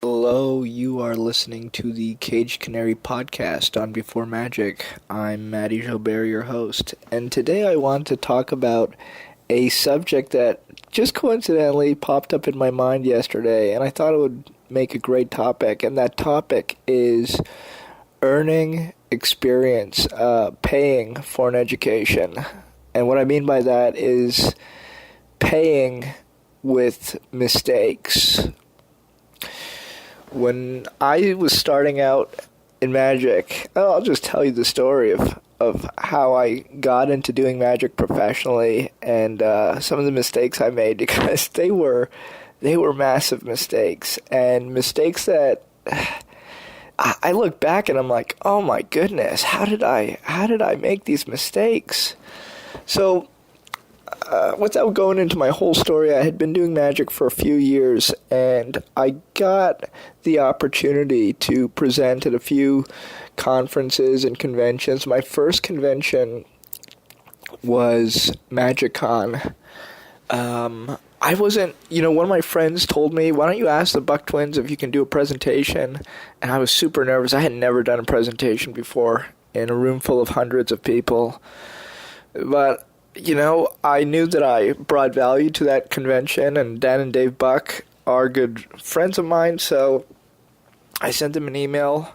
Hello, you are listening to the Canary podcast on Before Magic. I'm Mahdi Gilbert, your host, and today I want to talk about a subject that just coincidentally popped up in my mind yesterday, and I thought it would make a great topic, and that topic is earning experience, paying for an education. And what I mean by that is paying with mistakes. When I was starting out in magic, I'll just tell you the story of how I got into doing magic professionally and some of the mistakes I made, because they were massive mistakes, and mistakes that I look back and I'm like, oh my goodness, how did I make these mistakes? So without going into my whole story, I had been doing magic for a few years, and I got the opportunity to present at a few conferences and conventions. My first convention was MagicCon. I wasn't, one of my friends told me, why don't you ask the Buck Twins if you can do a presentation? And I was super nervous. I had never done a presentation before in a room full of hundreds of people. But I knew that I brought value to that convention, and Dan and Dave Buck are good friends of mine, so I sent them an email.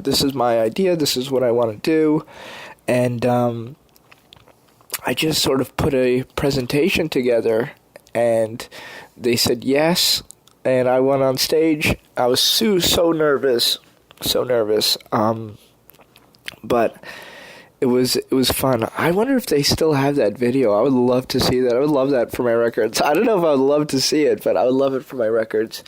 This is my idea, this is what I want to do, and I just sort of put a presentation together, and they said yes, and I went on stage. I was so nervous, but It was fun. I wonder if they still have that video. I would love to see that. I would love that for my records. I don't know if I would love to see it, but I would love it for my records.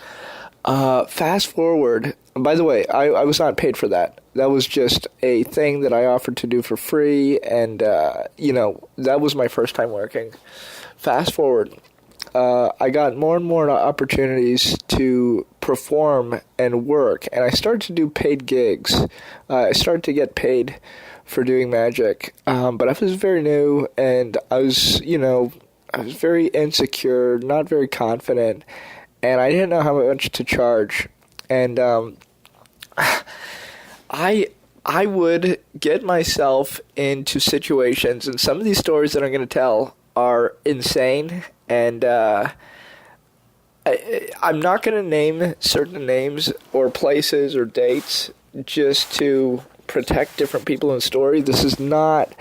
Fast forward. By the way, I was not paid for that. That was just a thing that I offered to do for free, and, that was my first time working. Fast forward. I got more and more opportunities to perform and work, and I started to do paid gigs. I started to get paid for doing magic, but I was very new, and I was very insecure, not very confident, and I didn't know how much to charge, and I would get myself into situations, and some of these stories that I'm going to tell are insane, and I'm not going to name certain names or places or dates just to protect different people in the story. This is not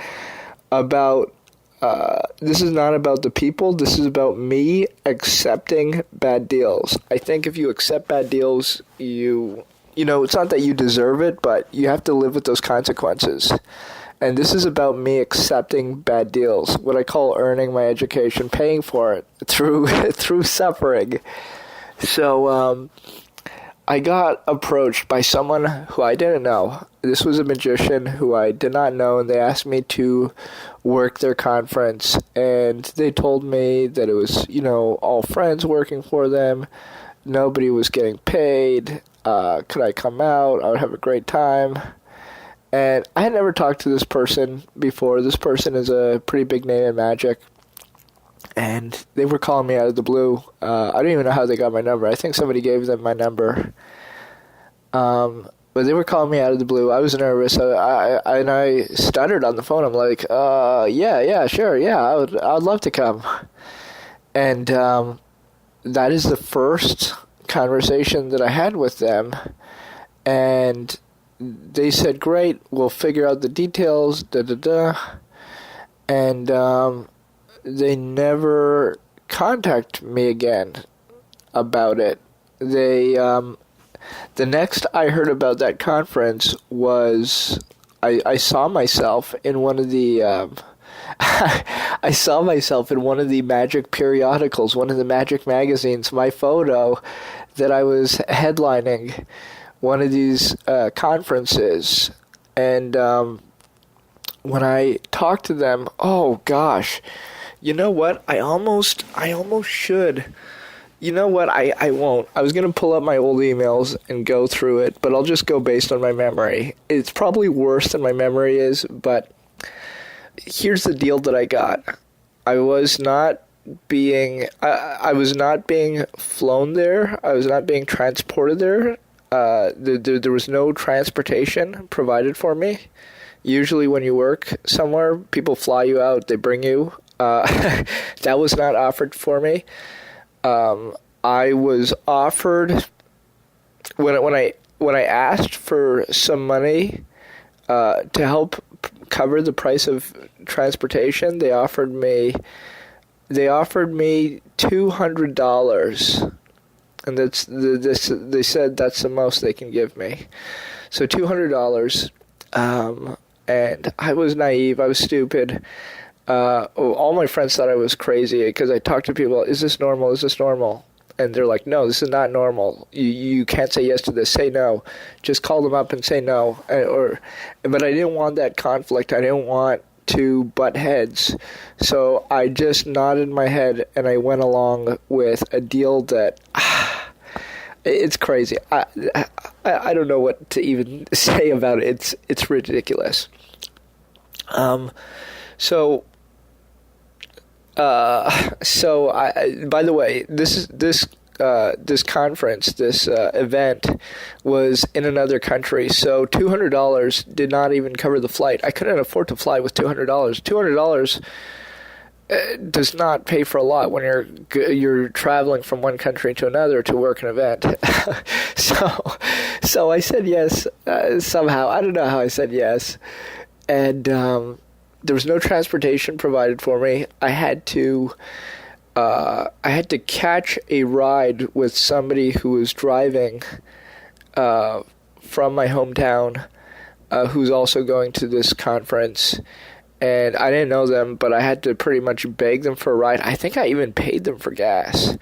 about the people. This is about me accepting bad deals. I think if you accept bad deals, it's not that you deserve it, but you have to live with those consequences. And this is about me accepting bad deals, what I call earning my education, paying for it through suffering. So I got approached by someone who I didn't know. This was a magician who I did not know, and they asked me to work their conference, and they told me that it was, all friends working for them. Nobody was getting paid. Could I come out? I would have a great time. And I had never talked to this person before. This person is a pretty big name in magic. And they were calling me out of the blue. I don't even know how they got my number. I think somebody gave them my number. But they were calling me out of the blue. I was nervous. I stuttered on the phone. I'm like, yeah, sure, yeah, I would love to come. And that is the first conversation that I had with them. And they said, great, we'll figure out the details, And they never contacted me again about it. The next I heard about that conference was I saw myself in one of the I saw myself in one of the magic periodicals, one of the magic magazines, my photo that I was headlining one of these conferences. And when I talked to them, oh gosh, you know what? I almost should. You know what? I won't. I was going to pull up my old emails and go through it, but I'll just go based on my memory. It's probably worse than my memory is, but here's the deal that I got. I was not I was not being flown there. I was not being transported there. There was no transportation provided for me. Usually when you work somewhere, people fly you out, they bring you. That was not offered for me. I was offered, when I asked for some money to help cover the price of transportation, they offered me $200, and they said that's the most they can give me. So $200, and I was naive, I was stupid. All my friends thought I was crazy because I talked to people, is this normal, is this normal? And they're like, no, this is not normal. You can't say yes to this. Say no. Just call them up and say no. But I didn't want that conflict. I didn't want to butt heads. So I just nodded my head and I went along with a deal that it's crazy. I don't know what to even say about it. It's ridiculous. So by the way, this conference, this event was in another country. So $200 did not even cover the flight. I couldn't afford to fly with $200. $200 does not pay for a lot when you're traveling from one country to another to work an event. So I said yes somehow. I don't know how I said yes, and there was no transportation provided for me. I had to catch a ride with somebody who was driving from my hometown, who's also going to this conference. And I didn't know them, but I had to pretty much beg them for a ride. I think I even paid them for gas.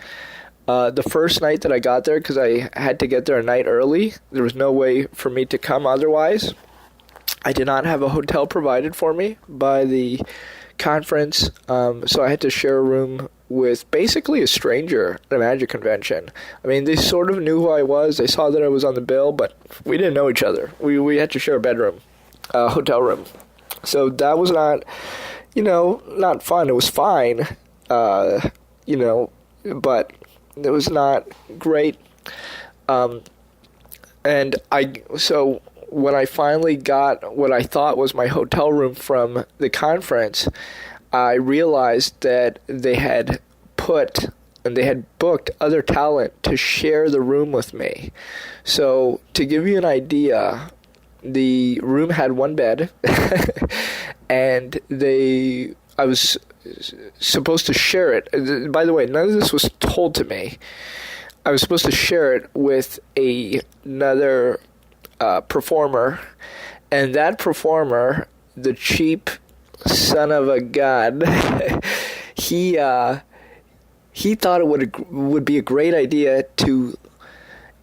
The first night that I got there, because I had to get there a night early, there was no way for me to come otherwise. I did not have a hotel provided for me by the conference, so I had to share a room with basically a stranger at a magic convention. I mean, they sort of knew who I was. They saw that I was on the bill, but we didn't know each other. We had to share a bedroom, a hotel room. So that was not, not fun. It was fine, but it was not great. So when I finally got what I thought was my hotel room from the conference, I realized that they had booked other talent to share the room with me. So to give you an idea, the room had one bed, and I was supposed to share it. By the way, none of this was told to me. I was supposed to share it with another performer, and that performer, the cheap son of a gun, he thought it would be a great idea to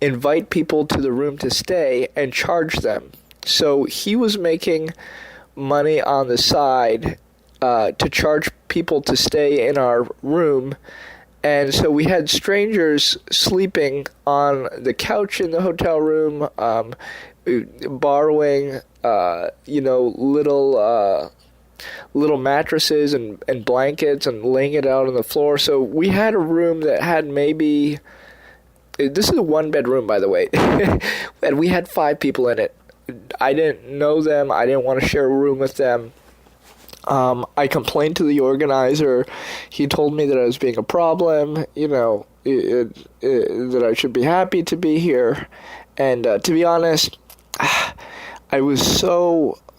invite people to the room to stay and charge them. So he was making money on the side to charge people to stay in our room. And so we had strangers sleeping on the couch in the hotel room, borrowing, little mattresses and blankets and laying it out on the floor. So we had a room that had maybe, this is a one-bedroom, by the way, and we had 5 people in it. I didn't know them. I didn't want to share a room with them. I complained to the organizer. He told me that I was being a problem, that I should be happy to be here. And to be honest, I was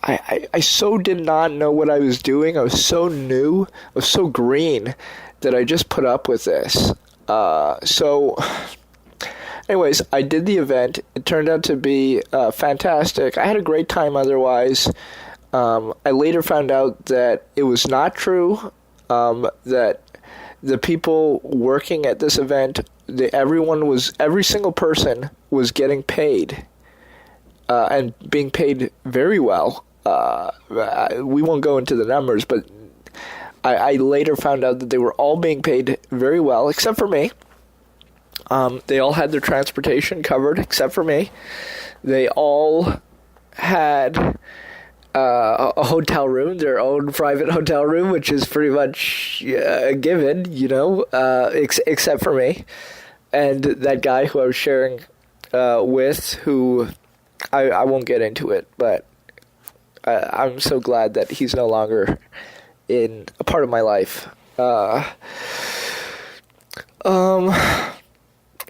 I so did not know what I was doing. I was so new. I was so green that I just put up with this. Anyways, I did the event. It turned out to be fantastic. I had a great time otherwise. I later found out that it was not true, that the people working at this event, every single person was getting paid, and being paid very well. We won't go into the numbers, but I later found out that they were all being paid very well, except for me. They all had their transportation covered, except for me. They all had a hotel room, their own private hotel room, which is pretty much a given, except for me. And that guy who I was sharing with, who I won't get into it, but I'm so glad that he's no longer in a part of my life.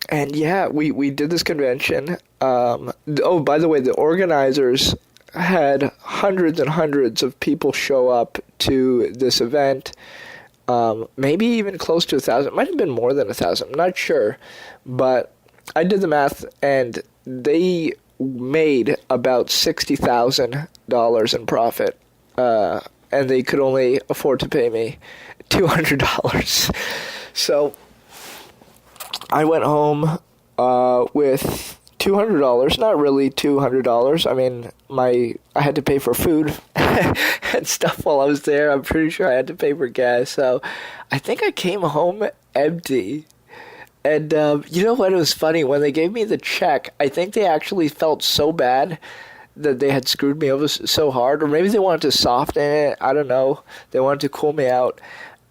And yeah, we did this convention. Oh, by the way, the organizers had hundreds and hundreds of people show up to this event. Maybe even close to 1,000. It might have been more than 1,000. I'm not sure. But I did the math, and they made about $60,000 in profit. And they could only afford to pay me $200. So I went home with $200. Not really $200. I mean, I had to pay for food and stuff while I was there. I'm pretty sure I had to pay for gas. So I think I came home empty. And you know what? It was funny. When they gave me the check, I think they actually felt so bad that they had screwed me over so hard. Or maybe they wanted to soften it. I don't know. They wanted to cool me out.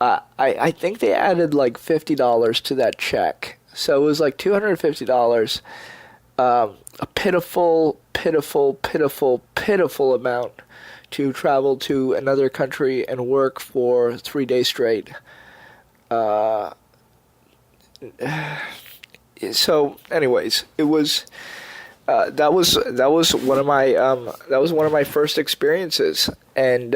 I think they added like $50 to that check. So it was like $250. A pitiful, pitiful, pitiful, pitiful amount to travel to another country and work for 3 days straight. So, anyways, it was that was one of my first experiences, and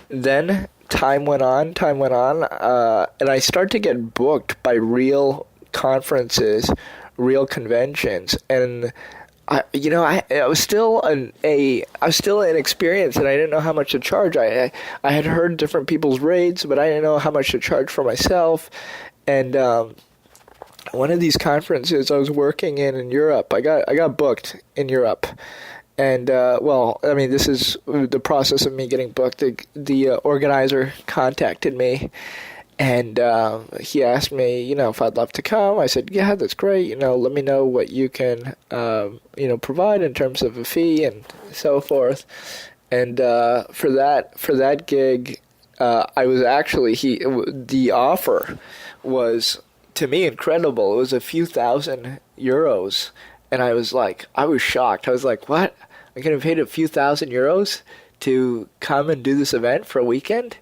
then time went on, and I started to get booked by real conferences, real conventions, and I was still inexperienced, and I didn't know how much to charge. I had heard different people's rates, but I didn't know how much to charge for myself. And one of these conferences I was working in Europe, I got booked in Europe. And, this is the process of me getting booked. The organizer contacted me, and he asked me, if I'd love to come. I said, yeah, that's great. Let me know what you can, provide in terms of a fee and so forth. And for that gig, I was actually, the offer was, to me, incredible. It was a few thousand euros. And I was shocked. I was like, what? I'm getting paid a few thousand euros to come and do this event for a weekend?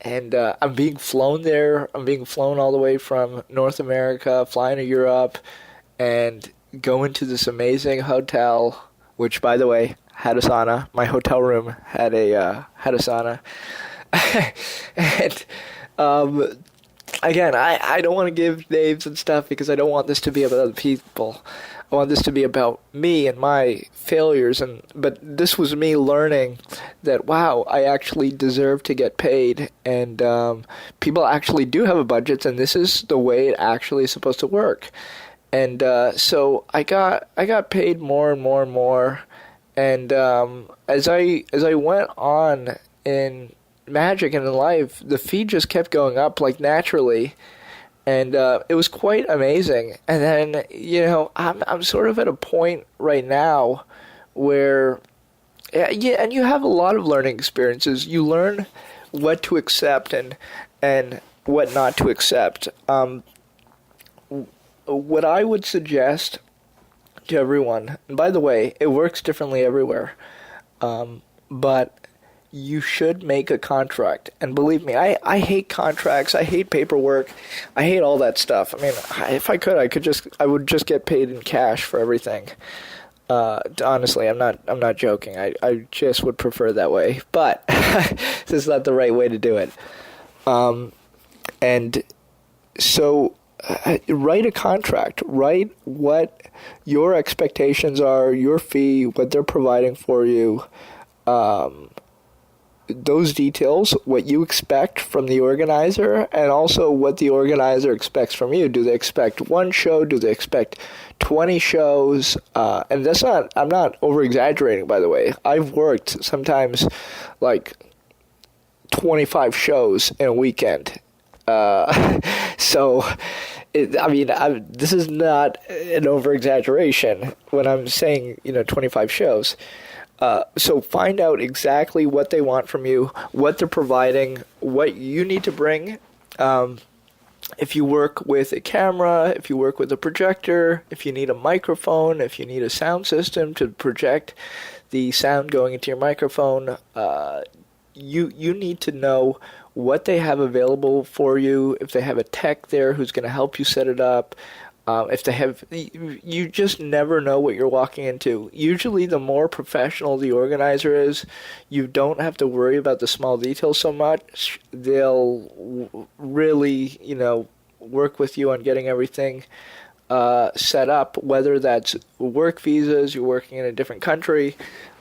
And I'm being flown there. I'm being flown all the way from North America, flying to Europe, and going to this amazing hotel, which, by the way, had a sauna. My hotel room had a sauna. And again, I don't want to give names and stuff because I don't want this to be about other people. I want this to be about me and my failures, but this was me learning that, wow, I actually deserve to get paid, and people actually do have a budget, and this is the way it actually is supposed to work. And so I got paid more and more and more, and as I went on in magic and in life, the fee just kept going up like naturally. And it was quite amazing. And then, I'm sort of at a point right now where, and you have a lot of learning experiences. You learn what to accept and what not to accept. What I would suggest to everyone, and by the way, it works differently everywhere, but you should make a contract. And believe me, I hate contracts. I hate paperwork. I hate all that stuff. I mean, if I could, I would just get paid in cash for everything. Honestly, I'm not joking. I just would prefer that way. But this is not the right way to do it. And so write a contract. Write what your expectations are, your fee, what they're providing for you. Those details, what you expect from the organizer, and also what the organizer expects from you. Do they expect one show? Do they expect 20 shows? And I'm not over-exaggerating, by the way. I've worked sometimes like 25 shows in a weekend. So, this is not an over-exaggeration when I'm saying, 25 shows. So find out exactly what they want from you, what they're providing, what you need to bring. If you work with a camera, if you work with a projector, if you need a microphone, if you need a sound system to project the sound going into your microphone, you need to know what they have available for you. If they have a tech there who's going to help you set it up, if they have, you just never know what you're walking into. Usually, the more professional the organizer is, you don't have to worry about the small details so much. They'll really, work with you on getting everything set up, whether that's work visas, you're working in a different country,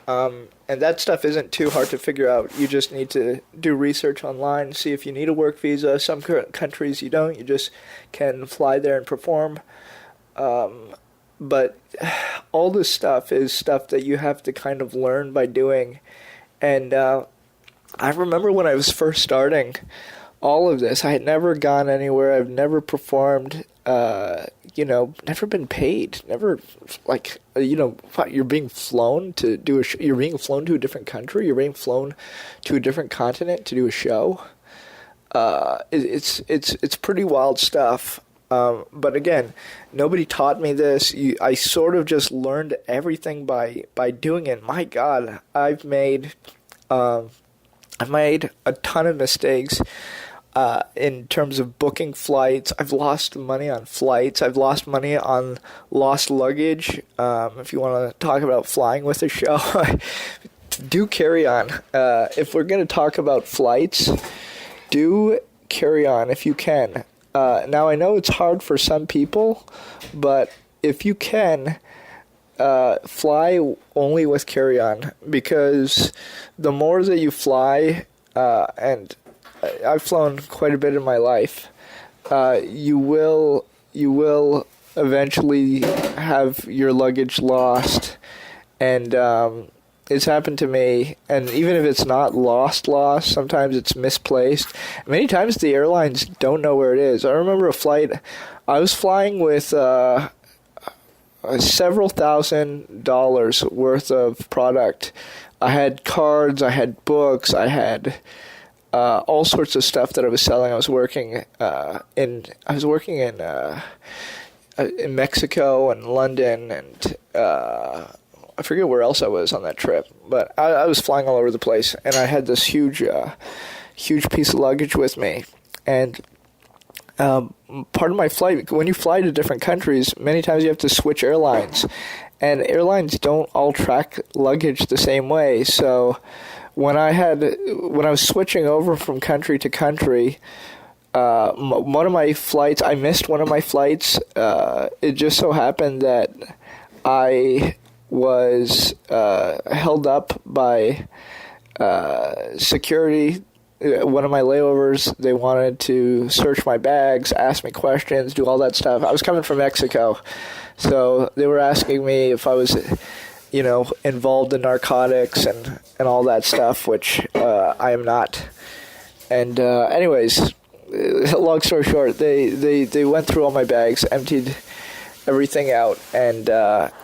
and that stuff isn't too hard to figure out. You just need to do research online, see if you need a work visa. Some countries you don't. You just can fly there and perform. But all this stuff is stuff that you have to kind of learn by doing. And I remember when I was first starting all of this, I had never gone anywhere. I've never performed, never been paid. Never, you're being flown to do you're being flown to a different country. You're being flown to a different continent to do a show. It's pretty wild stuff. But again, nobody taught me this. I sort of just learned everything by doing it. My God, I've made a ton of mistakes in terms of booking flights. I've lost money on flights. I've lost money on lost luggage. If you want to talk about flying with a show, do carry on. If we're going to talk about flights, do carry on if you can. Now, I know it's hard for some people, but if you can, fly only with carry-on, because the more that you fly, and I've flown quite a bit in my life, you will eventually have your luggage lost, and it's happened to me. And even if it's not lost, sometimes it's misplaced. Many times the airlines don't know where it is. I remember a flight, I was flying with several $1,000s worth of product. I had cards, I had books, I had all sorts of stuff that I was selling. I was working in Mexico and London, and I forget where else I was on that trip, but I was flying all over the place, and I had this huge piece of luggage with me. And part of my flight, when you fly to different countries, many times you have to switch airlines, and airlines don't all track luggage the same way. So when I was switching over from country to country, one of my flights, I missed one of my flights. It just so happened that I was held up by security. One of my layovers, they wanted to search my bags, ask me questions, do all that stuff. I was coming from Mexico, so they were asking me if I was, involved in narcotics and all that stuff, which I am not. And anyways, long story short, they went through all my bags, emptied everything out, and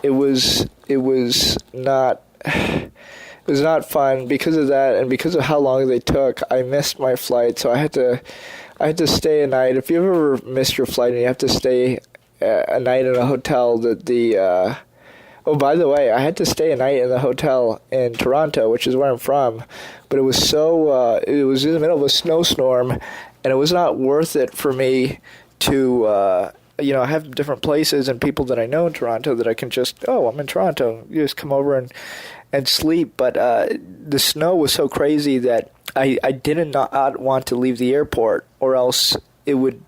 it was not fun because of that, and because of how long they took. I missed my flight, so I had to stay a night. If you ever missed your flight and you have to stay a night in a hotel, oh, by the way, I had to stay a night in the hotel in Toronto, which is where I'm from, but it was it was in the middle of a snowstorm, and it was not worth it for me to I have different places and people that I know in Toronto that I can just, I'm in Toronto, you just come over and sleep. But the snow was so crazy that I did not want to leave the airport, or else it would,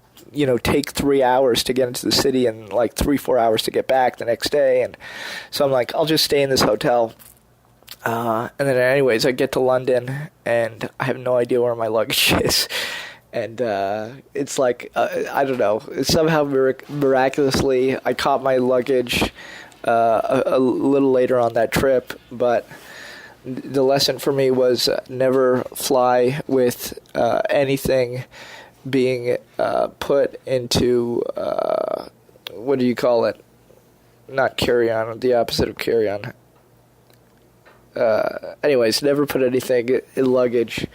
take 3 hours to get into the city and like 3-4 hours to get back the next day. And so I'm like, I'll just stay in this hotel. And then anyways, I get to London and I have no idea where my luggage is. And it's like, I don't know, somehow miraculously I caught my luggage a little later on that trip. But the lesson for me was never fly with anything being put into, what do you call it? Not carry-on, the opposite of carry-on. anyways, never put anything in luggage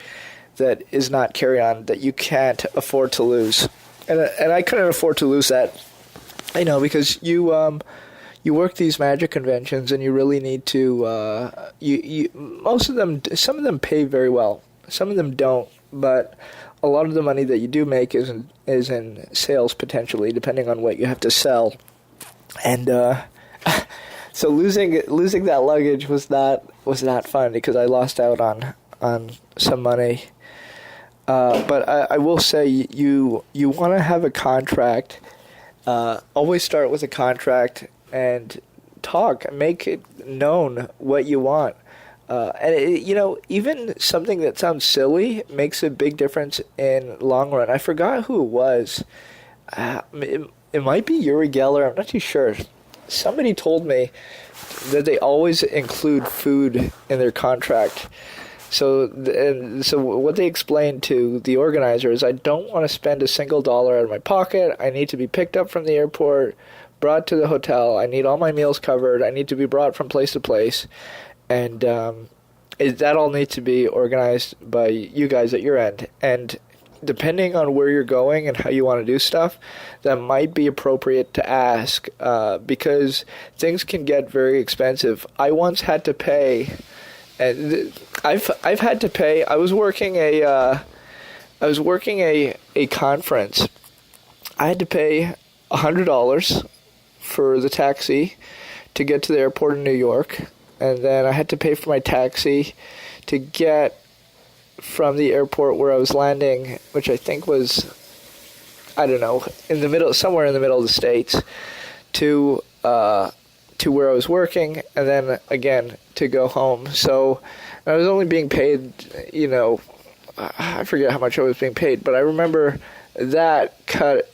that is not carry-on that you can't afford to lose. And I couldn't afford to lose that, because you work these magic conventions and you really need to, some of them pay very well. Some of them don't, but a lot of the money that you do make is in sales potentially, depending on what you have to sell. And so losing that luggage was not fun because I lost out on some money. But I will say you want to have a contract. Always start with a contract and talk, make it known what you want. Even something that sounds silly makes a big difference in long run. I forgot who it was. It might be Uri Geller. I'm not too sure. Somebody told me that they always include food in their contract. So what they explained to the organizer is, I don't want to spend a single dollar out of my pocket. I need to be picked up from the airport, brought to the hotel. I need all my meals covered. I need to be brought from place to place. And that all needs to be organized by you guys at your end. And depending on where you're going and how you want to do stuff, that might be appropriate to ask, because things can get very expensive. I once had to pay, and I've had to pay. I was working a conference. I had to pay $100 for the taxi to get to the airport in New York. And then I had to pay for my taxi to get from the airport where I was landing, which I think was, I don't know, somewhere in the middle of the States, to where I was working, and then again to go home. So I was only being paid, I forget how much I was being paid, but I remember that cut,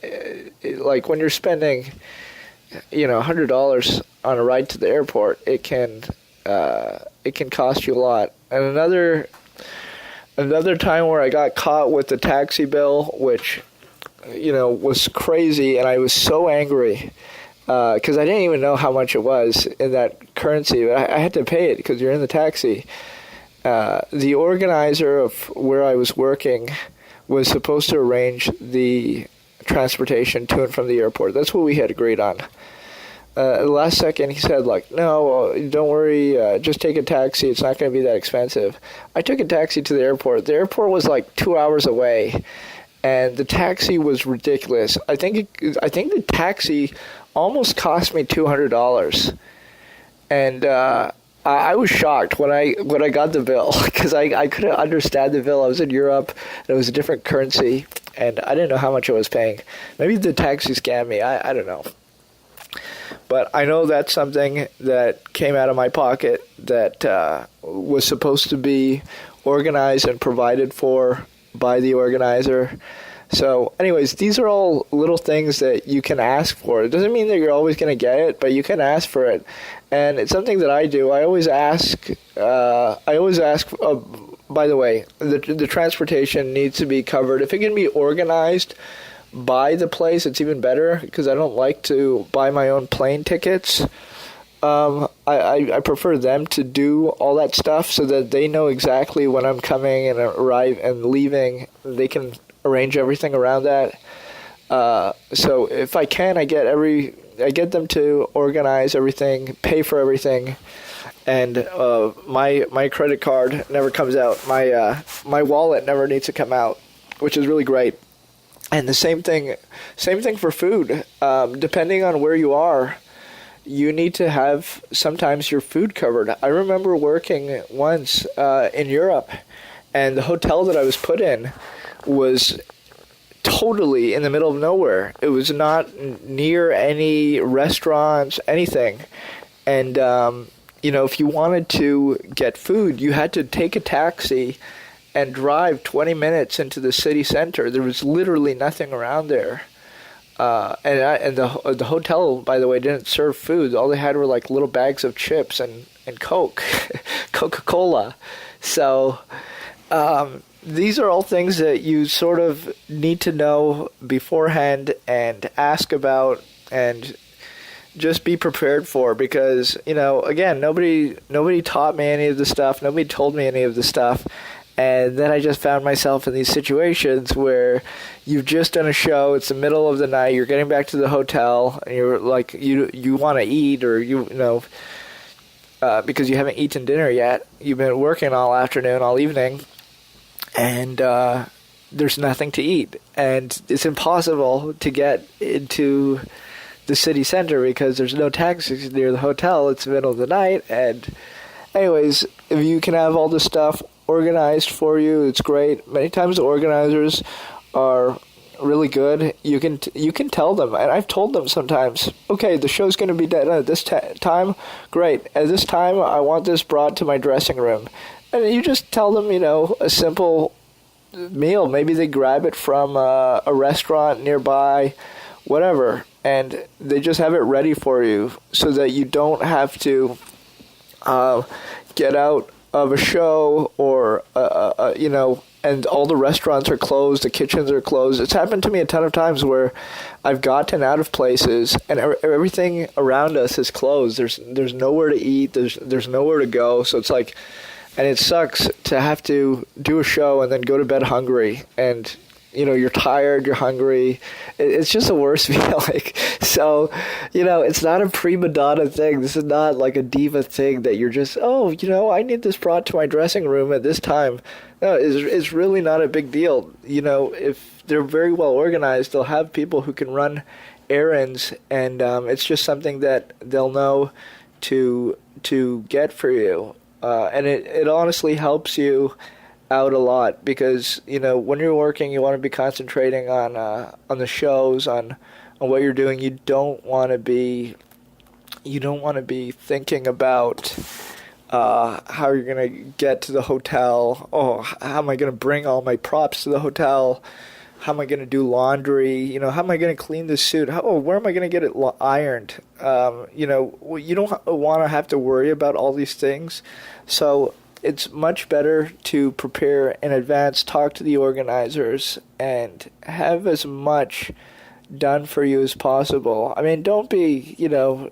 like when you're spending, $100 on a ride to the airport, it can cost you a lot. And another time where I got caught with the taxi bill, which was crazy, and I was so angry because I didn't even know how much it was in that currency, but I had to pay it because you're in the taxi. The organizer of where I was working was supposed to arrange the transportation to and from the airport. That's what we had agreed on. The last second, he said, no, don't worry, just take a taxi. It's not going to be that expensive. I took a taxi to the airport. The airport was 2 hours away, and the taxi was ridiculous. I think the taxi almost cost me $200, and I was shocked when I got the bill because I couldn't understand the bill. I was in Europe, and it was a different currency, and I didn't know how much I was paying. Maybe the taxi scammed me. I don't know. But I know that's something that came out of my pocket that was supposed to be organized and provided for by the organizer. So anyways, these are all little things that you can ask for. It doesn't mean that you're always going to get it, but you can ask for it. And it's something that I do. I always ask, by the way, the transportation needs to be covered. If it can be organized by the place, it's even better, because I don't like to buy my own plane tickets. I prefer them to do all that stuff so that they know exactly when I'm coming and arrive and leaving. They can arrange everything around that. So if I can, I get them to organize everything, pay for everything, and my credit card never comes out. My wallet never needs to come out, which is really great. And the same thing for food. Depending on where you are, you need to have sometimes your food covered. I remember working once in Europe, and the hotel that I was put in was totally in the middle of nowhere. It was not near any restaurants, anything. And, if you wanted to get food, you had to take a taxi and drive 20 minutes into the city center. There was literally nothing around there. And the hotel, by the way, didn't serve food. All they had were little bags of chips and Coke, Coca-Cola. So these are all things that you sort of need to know beforehand and ask about. And just be prepared for, because, again, nobody taught me any of the stuff. Nobody told me any of the stuff. And then I just found myself in these situations where you've just done a show. It's the middle of the night. You're getting back to the hotel, and you're like, you want to eat, or because you haven't eaten dinner yet. You've been working all afternoon, all evening, and there's nothing to eat, and it's impossible to get into the city center because there's no taxis near the hotel. It's the middle of the night, and anyways, if you can have all this stuff organized for you, it's great. Many times the organizers are really good. You can tell them, and I've told them sometimes, okay, the show's going to be done at this time. Great. At this time, I want this brought to my dressing room. And you just tell them, a simple meal. Maybe they grab it from a restaurant nearby, whatever, and they just have it ready for you so that you don't have to get out of a show, or and all the restaurants are closed, the kitchens are closed. It's happened to me a ton of times where I've gotten out of places and everything around us is closed. There's nowhere to eat. There's nowhere to go. So it's like, and it sucks to have to do a show and then go to bed hungry, and you're tired, you're hungry. It's just the worst feeling. So, it's not a prima donna thing. This is not like a diva thing that you're just, I need this brought to my dressing room at this time. No, it's really not a big deal. If they're very well organized, they'll have people who can run errands, and it's just something that they'll know to get for you. And it honestly helps you out a lot, because when you're working, you want to be concentrating on the shows, on what you're doing. You don't want to be thinking about how you're gonna get to the hotel. Oh, how am I gonna bring all my props to the hotel? How am I gonna do laundry? How am I gonna clean this suit? Where am I gonna get it ironed? You don't want to have to worry about all these things. So it's much better to prepare in advance, talk to the organizers, and have as much done for you as possible. I mean, don't be a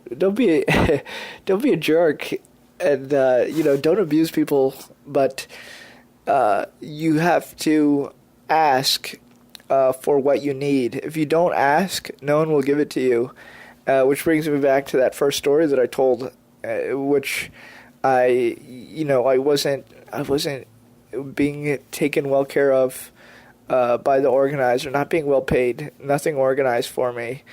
jerk, and don't abuse people, but you have to ask for what you need. If you don't ask, no one will give it to you. Which brings me back to that first story that I told, which I wasn't being taken well care of by the organizer, not being well paid, nothing organized for me.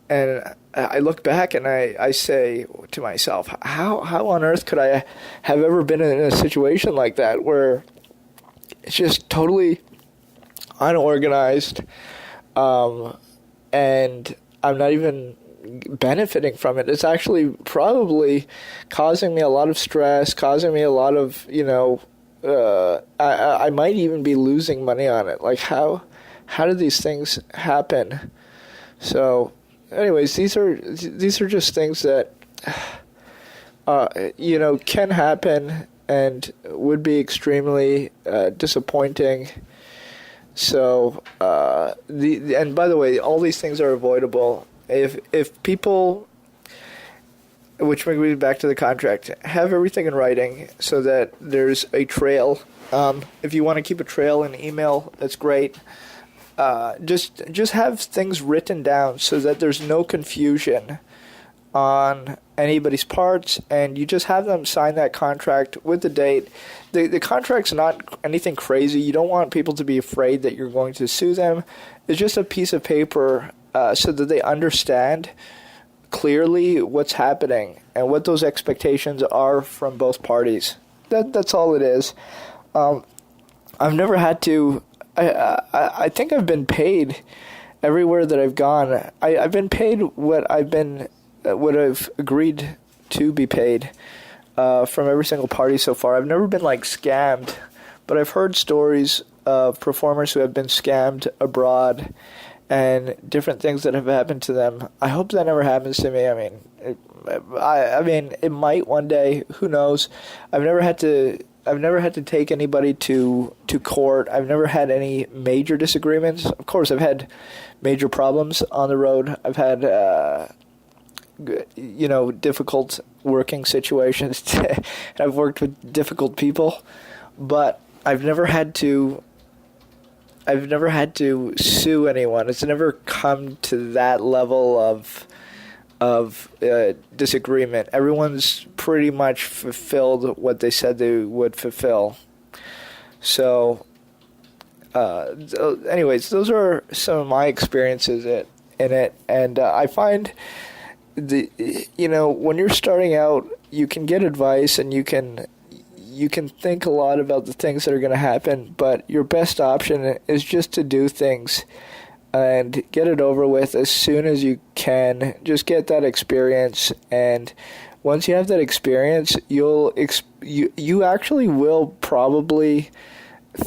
And I look back and I say to myself, how on earth could I have ever been in a situation like that, where it's just totally unorganized, and I'm not even benefiting from it. It's actually probably causing me a lot of stress, causing me a lot of, I might even be losing money on it. Like, how do these things happen? So anyways, these are just things that can happen and would be extremely disappointing. So and by the way, all these things are avoidable if people, which brings me back to the contract, have everything in writing so that there's a trail. If you want to keep a trail in email, that's great. Just have things written down so that there's no confusion on anybody's parts, and you just have them sign that contract with the date. The contract's not anything crazy. You don't want people to be afraid that you're going to sue them. It's just a piece of paper so that they understand clearly what's happening and what those expectations are from both parties. That's all it is. I've never had to. I think I've been paid everywhere that I've gone. I've been paid what I've agreed to be paid from every single party so far. I've never been scammed, but I've heard stories of performers who have been scammed abroad and different things that have happened to them. I hope that never happens to me. I mean, it might one day. Who knows? I've never had to take anybody to court. I've never had any major disagreements. Of course, I've had major problems on the road. I've had difficult working situations. I've worked with difficult people, but I've never had to sue anyone. It's never come to that level of disagreement. Everyone's pretty much fulfilled what they said they would fulfill. So, anyways, those are some of my experiences in it, and I find when you're starting out, you can get advice and you can think a lot about the things that are going to happen, but your best option is just to do things and get it over with as soon as you can. Just get that experience, and once you have that experience, you actually will probably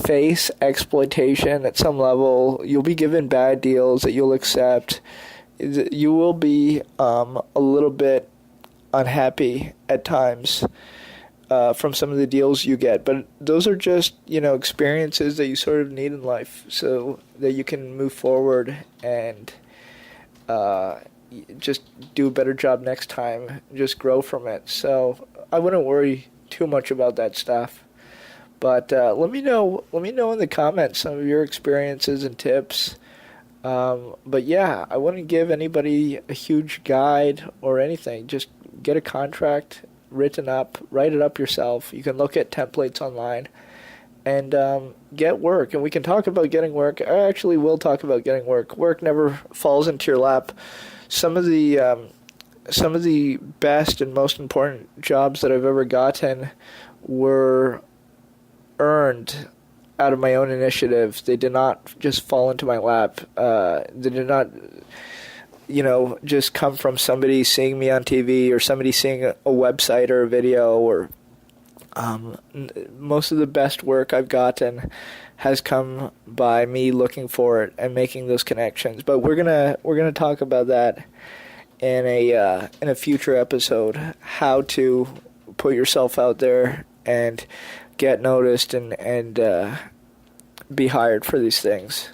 face exploitation at some level. You'll be given bad deals that you'll accept. You will be a little bit unhappy at times from some of the deals you get, but those are just experiences that you sort of need in life so that you can move forward and just do a better job next time, just grow from it. So I wouldn't worry too much about that stuff. But let me know in the comments some of your experiences and tips. But yeah, I wouldn't give anybody a huge guide or anything. Just get a contract written up, write it up yourself. You can look at templates online and get work. And we can talk about getting work. I actually will talk about getting work. Work never falls into your lap. Some of the best and most important jobs that I've ever gotten were earned out of my own initiative. They did not just fall into my lap. They did not, just come from somebody seeing me on TV or somebody seeing a website or a video. Or most of the best work I've gotten has come by me looking for it and making those connections. But we're gonna talk about that in a future episode. How to put yourself out there and get noticed and be hired for these things.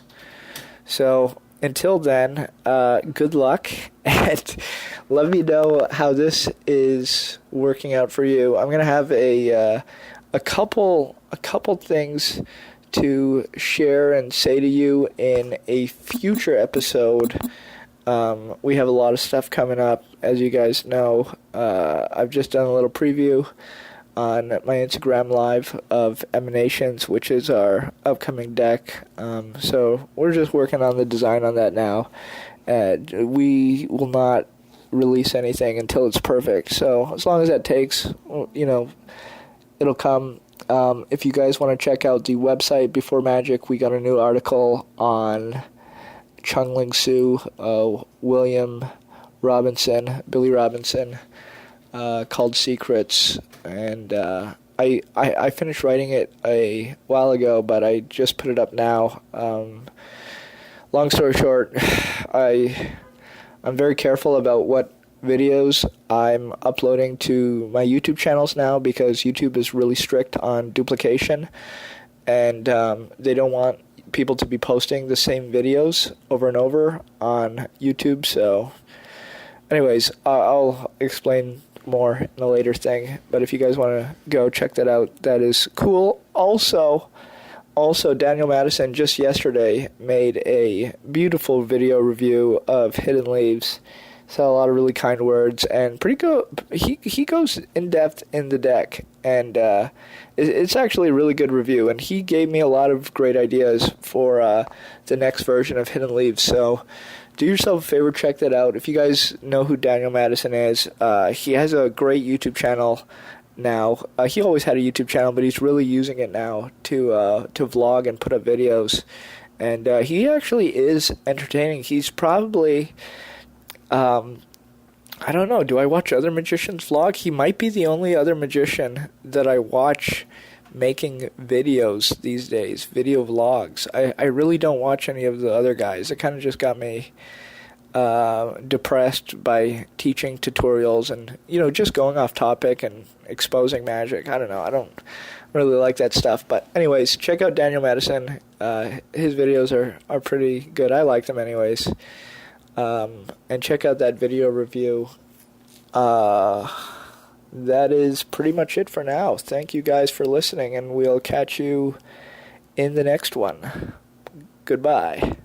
So until then, good luck, and let me know how this is working out for you. I'm gonna have a couple things to share and say to you in a future episode. We have a lot of stuff coming up, as you guys know. I've just done a little preview on my Instagram Live of Emanations, which is our upcoming deck. So we're just working on the design on that now. We will not release anything until it's perfect. So as long as that takes, it'll come. If you guys want to check out the website Before Magic, we got a new article on Chung-Ling Soo, Billy Robinson, called Secrets, and I finished writing it a while ago, but I just put it up now. Long story short, I'm very careful about what videos I'm uploading to my YouTube channels now, because YouTube is really strict on duplication, and they don't want people to be posting the same videos over and over on YouTube. So anyways, I'll explain more in a later thing, but if you guys want to go check that out, that is cool. Also Daniel Madison just yesterday made a beautiful video review of Hidden Leaves. Said a lot of really kind words, and pretty good. He goes in depth in the deck, and it's actually a really good review, and he gave me a lot of great ideas for the next version of Hidden Leaves. So do yourself a favor, check that out. If you guys know who Daniel Madison is, he has a great YouTube channel now. He always had a YouTube channel, but he's really using it now to vlog and put up videos. And he actually is entertaining. He's probably, I don't know, do I watch other magicians vlog? He might be the only other magician that I watch making videos these days, video vlogs. I really don't watch any of the other guys. It kind of just got me depressed by teaching tutorials and, just going off topic and exposing magic. I don't know. I don't really like that stuff. But anyways, check out Daniel Madison. His videos are pretty good. I like them anyways. And check out that video review That is pretty much it for now. Thank you guys for listening, and we'll catch you in the next one. Goodbye.